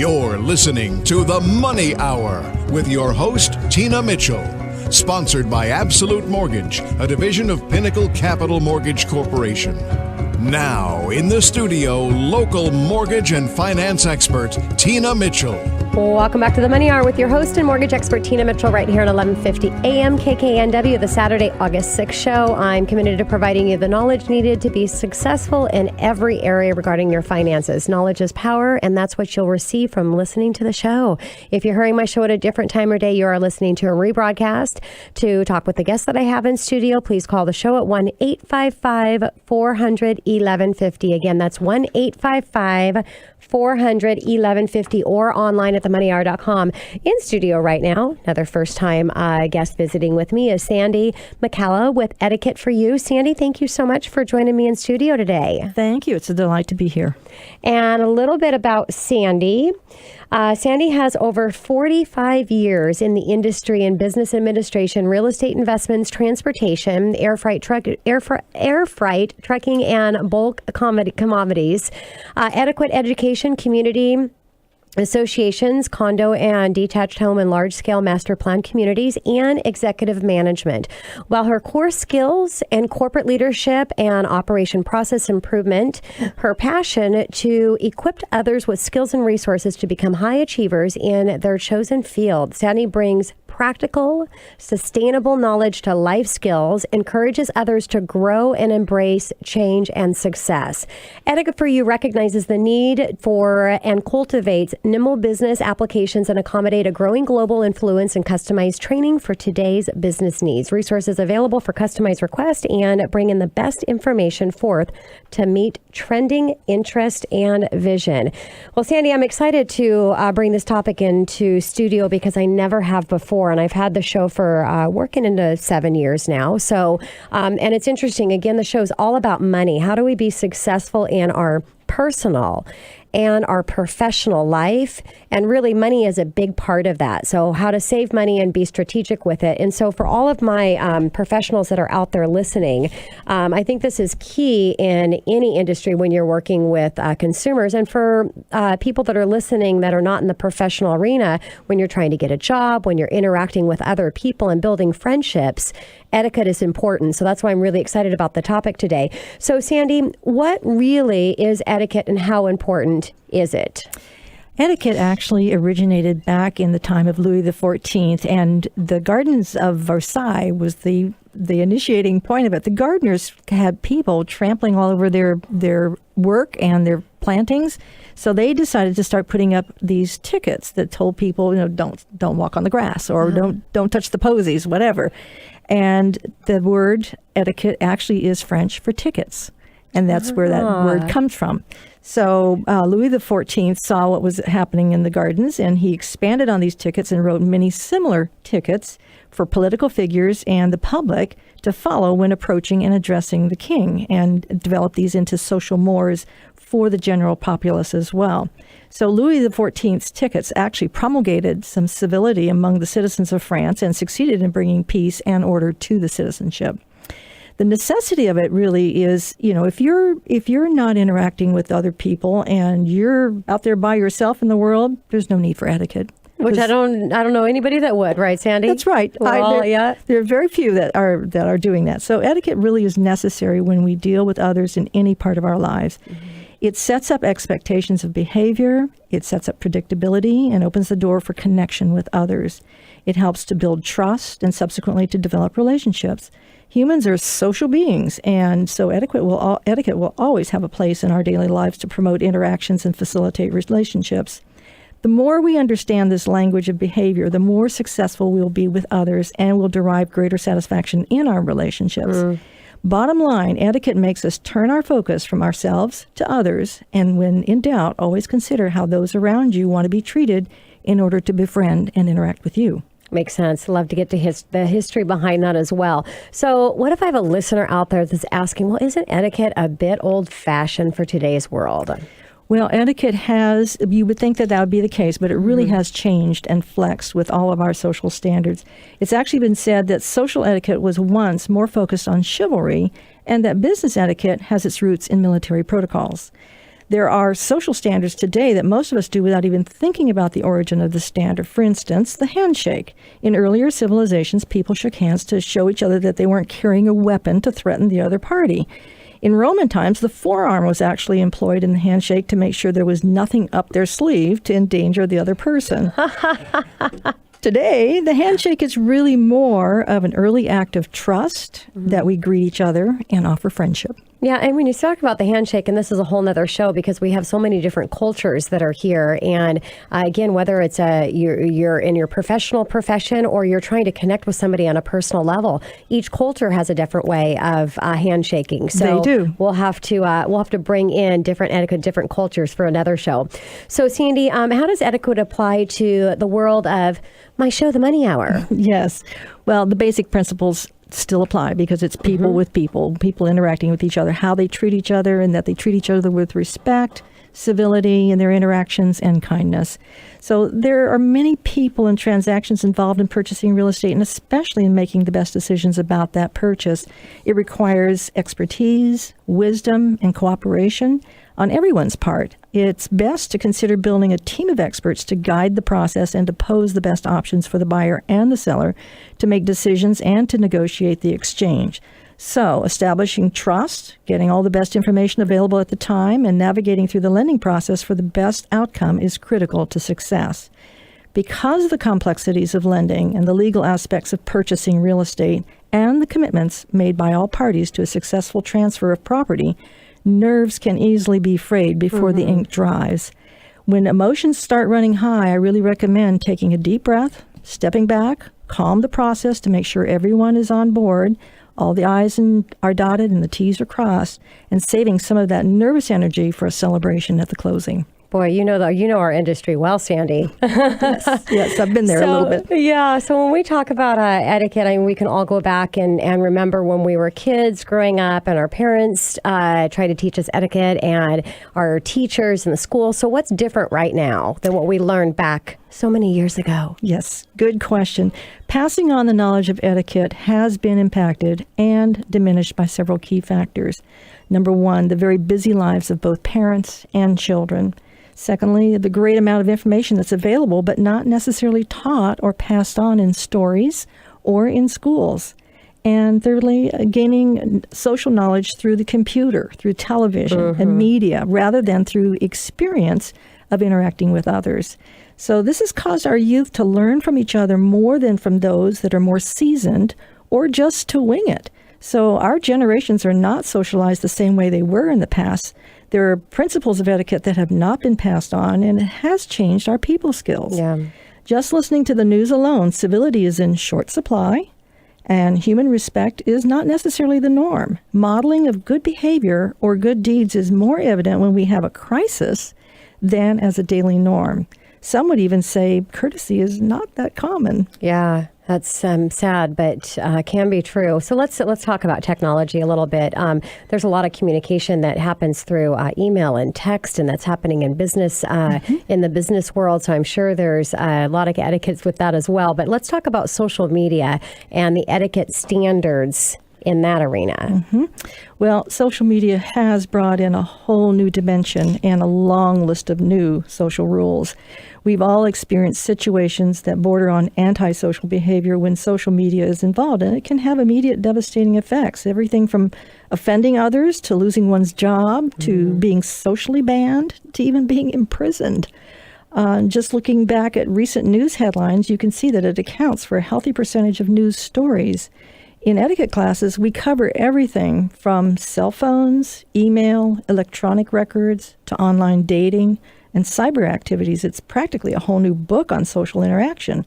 You're listening to The Money Hour with your host, Tina Mitchell. Sponsored by Absolute Mortgage, a division of Pinnacle Capital Mortgage Corporation. Now, in the studio, local mortgage and finance expert, Tina Mitchell. Welcome back to the Money Hour with your host and mortgage expert, Tina Mitchell, right here at 1150 AM KKNW, the Saturday, August 6th show. I'm committed to providing you the knowledge needed to be successful in every area regarding your finances. Knowledge is power, and that's what you'll receive from listening to the show. If you're hearing my show at a different time or day, you are listening to a rebroadcast. To talk with the guests that I have in studio, please call the show at 1-855-400-1150. Again, that's 1-855-400-1150 or online at themoneyhour.com. In studio right now, another first-time guest visiting with me is Sandi MacCalla with Etiquette for You. Sandi, thank you so much for joining me in studio today. Thank you. It's a delight to be here. And a little bit about Sandi. Sandi has over 45 years in the industry in business administration, real estate investments, transportation, air freight, trucking, and bulk commodities, adequate education, community associations, condo and detached home and large-scale master plan communities, and executive management. While her core skills and corporate leadership and operation process improvement, her passion to equip others with skills and resources to become high achievers in their chosen field. Sandi brings practical, sustainable knowledge to life skills, encourages others to grow and embrace change and success. Etiquette for You recognizes the need for and cultivates nimble business applications and accommodate a growing global influence and customized training for today's business needs. Resources available for customized requests and bring in the best information forth to meet trending interest and vision. Well, Sandi, I'm excited to bring this topic into studio because I never have before. And I've had the show for working into 7 years now. So, and it's interesting. Again, the show's all about money. How do we be successful in our personal and our professional life? And really, money is a big part of that. So how to save money and be strategic with it. And so for all of my professionals that are out there listening, I think this is key in any industry when you're working with consumers. And for people that are listening that are not in the professional arena, when you're trying to get a job, when you're interacting with other people and building friendships, etiquette is important. So that's why I'm really excited about the topic today. So Sandi, what really is etiquette and how important is it? Etiquette actually originated back in the time of Louis XIV, and the Gardens of Versailles was the initiating point of it. The gardeners had people trampling all over their work and their plantings, so they decided to start putting up these tickets that told people, don't walk on the grass or don't touch the posies, whatever. And the word etiquette actually is French for tickets, and that's where that word comes from. So Louis XIV saw what was happening in the gardens, and he expanded on these tickets and wrote many similar tickets for political figures and the public to follow when approaching and addressing the king, and developed these into social mores for the general populace as well. So Louis XIV's tickets actually promulgated some civility among the citizens of France and succeeded in bringing peace and order to the citizenship. The necessity of it really is, if you're not interacting with other people and you're out there by yourself in the world, there's no need for etiquette. Which I don't know anybody that would, right, Sandi? That's right. Well, there are very few that are doing that. So etiquette really is necessary when we deal with others in any part of our lives. Mm-hmm. It sets up expectations of behavior. It sets up predictability and opens the door for connection with others. It helps to build trust and subsequently to develop relationships. Humans are social beings, and so etiquette will always have a place in our daily lives to promote interactions and facilitate relationships. The more we understand this language of behavior, the more successful we'll be with others and will derive greater satisfaction in our relationships. Bottom line, etiquette makes us turn our focus from ourselves to others, and when in doubt, always consider how those around you want to be treated in order to befriend and interact with you. Makes sense. Love to get to the history behind that as well. So what if I have a listener out there that's asking, well, isn't etiquette a bit old-fashioned for today's world? Well, etiquette you would think that would be the case, but it really has changed and flexed with all of our social standards. It's actually been said that social etiquette was once more focused on chivalry and that business etiquette has its roots in military protocols. There are social standards today that most of us do without even thinking about the origin of the standard. For instance, the handshake. In earlier civilizations, people shook hands to show each other that they weren't carrying a weapon to threaten the other party. In Roman times, the forearm was actually employed in the handshake to make sure there was nothing up their sleeve to endanger the other person. Today, the handshake is really more of an early act of trust that we greet each other and offer friendship. Yeah, and when you talk about the handshake, and this is a whole nother show because we have so many different cultures that are here. And again, whether it's you're in your professional profession or you're trying to connect with somebody on a personal level, each culture has a different way of handshaking. So they do. We'll have to bring in different etiquette, different cultures for another show. So Sandy, how does etiquette apply to the world of my show, The Money Hour? Yes. Well, the basic principles still apply because it's people with people interacting with each other, how they treat each other, and that they treat each other with respect, civility in their interactions, and kindness. So there are many people and transactions involved in purchasing real estate, and especially in making the best decisions about that purchase. It requires expertise, wisdom, and cooperation on everyone's part. It's best to consider building a team of experts to guide the process and to pose the best options for the buyer and the seller to make decisions and to negotiate the exchange. So, establishing trust, getting all the best information available at the time, and navigating through the lending process for the best outcome is critical to success. Because of the complexities of lending and the legal aspects of purchasing real estate and the commitments made by all parties to a successful transfer of property, nerves can easily be frayed before the ink dries. When emotions start running high, I really recommend taking a deep breath, stepping back, calm the process to make sure everyone is on board, all the I's are dotted and the T's are crossed, and saving some of that nervous energy for a celebration at the closing. Boy, you know our industry well, Sandy. Yes, I've been there a little bit. Yeah, so when we talk about etiquette, I mean, we can all go back and remember when we were kids growing up and our parents tried to teach us etiquette and our teachers in the school. So what's different right now than what we learned back so many years ago? Yes, good question. Passing on the knowledge of etiquette has been impacted and diminished by several key factors. Number one, the very busy lives of both parents and children. Secondly, the great amount of information that's available but not necessarily taught or passed on in stories or in schools. And thirdly, gaining social knowledge through the computer, through television and media, rather than through experience of interacting with others. So this has caused our youth to learn from each other more than from those that are more seasoned or just to wing it. So our generations are not socialized the same way they were in the past. There are principles of etiquette that have not been passed on, and it has changed our people skills. Yeah. Just listening to the news alone, civility is in short supply, and human respect is not necessarily the norm. Modeling of good behavior or good deeds is more evident when we have a crisis than as a daily norm. Some would even say courtesy is not that common. Yeah, that's sad, but can be true. So let's talk about technology a little bit. There's a lot of communication that happens through email and text, and that's happening in business, in the business world. So I'm sure there's a lot of etiquettes with that as well. But let's talk about social media and the etiquette standards in that arena. Well, social media has brought in a whole new dimension and a long list of new social rules. We've all experienced situations that border on antisocial behavior when social media is involved, and it can have immediate devastating effects. Everything from offending others to losing one's job to being socially banned to even being imprisoned. Just looking back at recent news headlines, you can see that it accounts for a healthy percentage of news stories. In etiquette classes, we cover everything from cell phones, email, electronic records, to online dating and cyber activities. It's practically a whole new book on social interaction.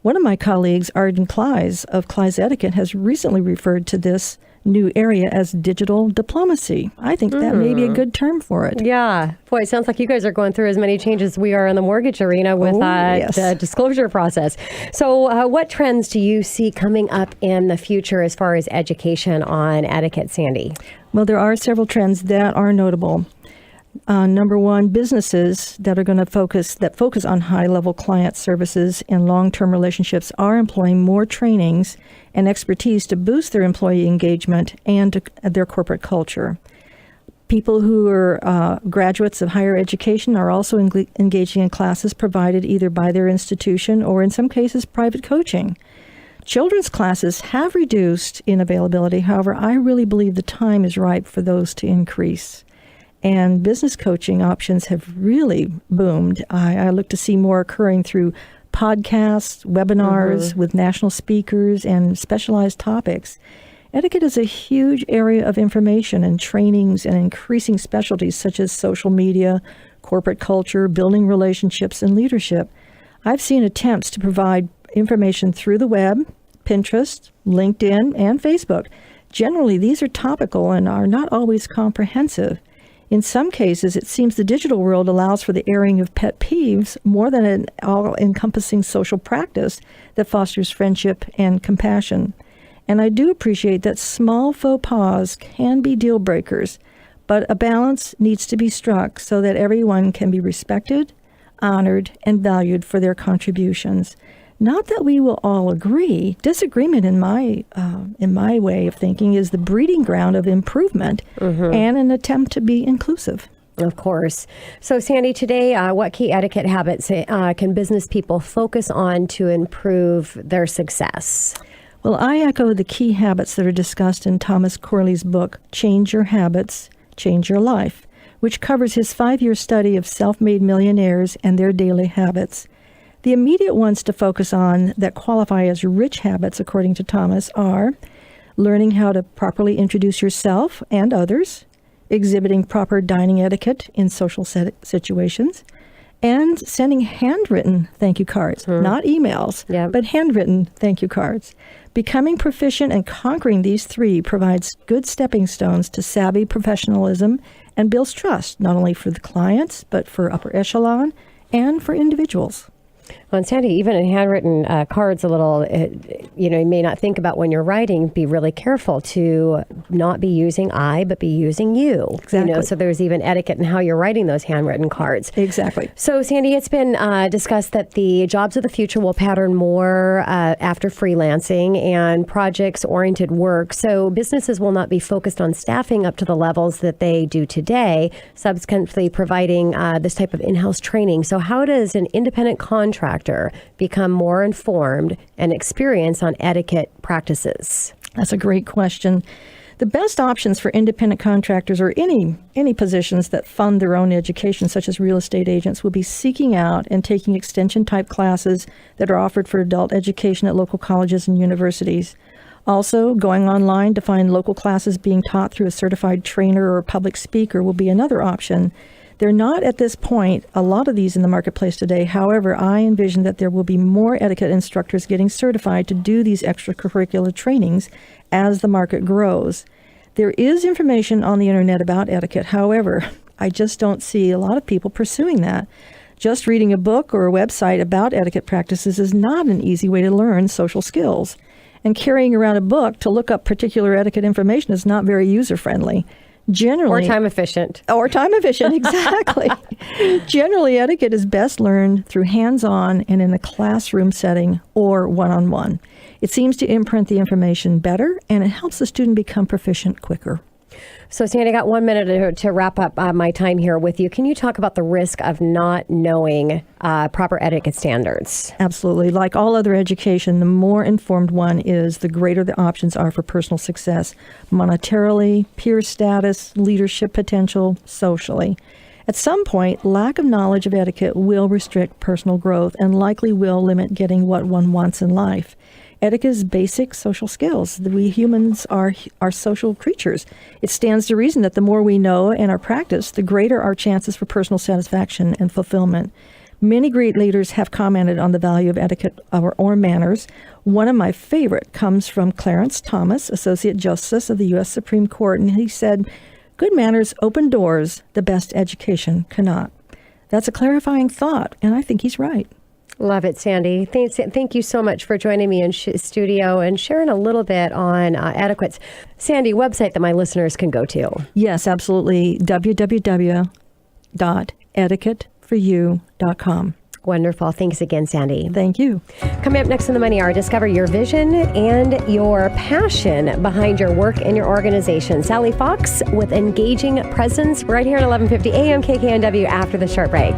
One of my colleagues, Arden Kleiss of Kleiss Etiquette, has recently referred to this new area as digital diplomacy. I think that may be a good term for it. Yeah. Boy, it sounds like you guys are going through as many changes as we are in the mortgage arena with the disclosure process. So what trends do you see coming up in the future as far as education on etiquette, Sandy? Well, there are several trends that are notable. Number one, businesses that are going to focus on high-level client services and long-term relationships are employing more trainings and expertise to boost their employee engagement and their corporate culture. People who are graduates of higher education are also engaging in classes provided either by their institution or, in some cases, private coaching. Children's classes have reduced in availability. However, I really believe the time is ripe for those to increase. And business coaching options have really boomed. I look to see more occurring through podcasts, webinars with national speakers and specialized topics. Etiquette is a huge area of information and trainings and increasing specialties such as social media, corporate culture, building relationships, and leadership. I've seen attempts to provide information through the web, Pinterest, LinkedIn, and Facebook. Generally, these are topical and are not always comprehensive. In some cases, it seems the digital world allows for the airing of pet peeves more than an all-encompassing social practice that fosters friendship and compassion. And I do appreciate that small faux pas can be deal breakers, but a balance needs to be struck so that everyone can be respected, honored, and valued for their contributions. Not that we will all agree. Disagreement, in my way of thinking, is the breeding ground of improvement and an attempt to be inclusive. Of course. So, Sandi, today, what key etiquette habits can business people focus on to improve their success? Well, I echo the key habits that are discussed in Thomas Corley's book, Change Your Habits, Change Your Life, which covers his 5-year study of self-made millionaires and their daily habits. The immediate ones to focus on that qualify as rich habits, according to Thomas, are learning how to properly introduce yourself and others, exhibiting proper dining etiquette in social situations, and sending handwritten thank you cards, not emails, but handwritten thank you cards. Becoming proficient and conquering these 3 provides good stepping stones to savvy professionalism and builds trust, not only for the clients, but for upper echelon and for individuals. Well, and Sandi, even in handwritten cards, you may not think about when you're writing, be really careful to not be using I, but be using you. Exactly. So there's even etiquette in how you're writing those handwritten cards. Exactly. So, Sandi, it's been discussed that the jobs of the future will pattern more after freelancing and projects-oriented work. So businesses will not be focused on staffing up to the levels that they do today, subsequently providing this type of in-house training. So how does an independent contractor become more informed and experienced on etiquette practices? That's a great question. The best options for independent contractors or any positions that fund their own education, such as real estate agents, will be seeking out and taking extension-type classes that are offered for adult education at local colleges and universities. Also, going online to find local classes being taught through a certified trainer or public speaker will be another option. They're not at this point, a lot of these in the marketplace today. However, I envision that there will be more etiquette instructors getting certified to do these extracurricular trainings as the market grows. There is information on the internet about etiquette. However, I just don't see a lot of people pursuing that. Just reading a book or a website about etiquette practices is not an easy way to learn social skills. And carrying around a book to look up particular etiquette information is not very user-friendly. Generally, or time efficient. Exactly. Generally, etiquette is best learned through hands-on and in a classroom setting or one-on-one. It seems to imprint the information better, and it helps the student become proficient quicker. So, Sandi, I got 1 minute to wrap up my time here with you. Can you talk about the risk of not knowing proper etiquette standards? Absolutely. Like all other education, the more informed one is, the greater the options are for personal success, monetarily, peer status, leadership potential, socially. At some point, lack of knowledge of etiquette will restrict personal growth and likely will limit getting what one wants in life. Etiquette is basic social skills. We humans are social creatures. It stands to reason that the more we know and are practiced, the greater our chances for personal satisfaction and fulfillment. Many great leaders have commented on the value of etiquette or manners. One of my favorite comes from Clarence Thomas, Associate Justice of the U.S. Supreme Court, and he said, "Good manners open doors the best education cannot." That's a clarifying thought, and I think he's right. Love it, Sandi. Thank you so much for joining me in studio and sharing a little bit on etiquette. Sandi, website that my listeners can go to. Yes, absolutely. www.etiquetteforyou.com. Wonderful. Thanks again, Sandy. Thank you. Coming up next in the Money Hour, discover your vision and your passion behind your work and your organization. Sally Fox with Engaging Presence right here at 11:50 a.m. KKNW after the short break.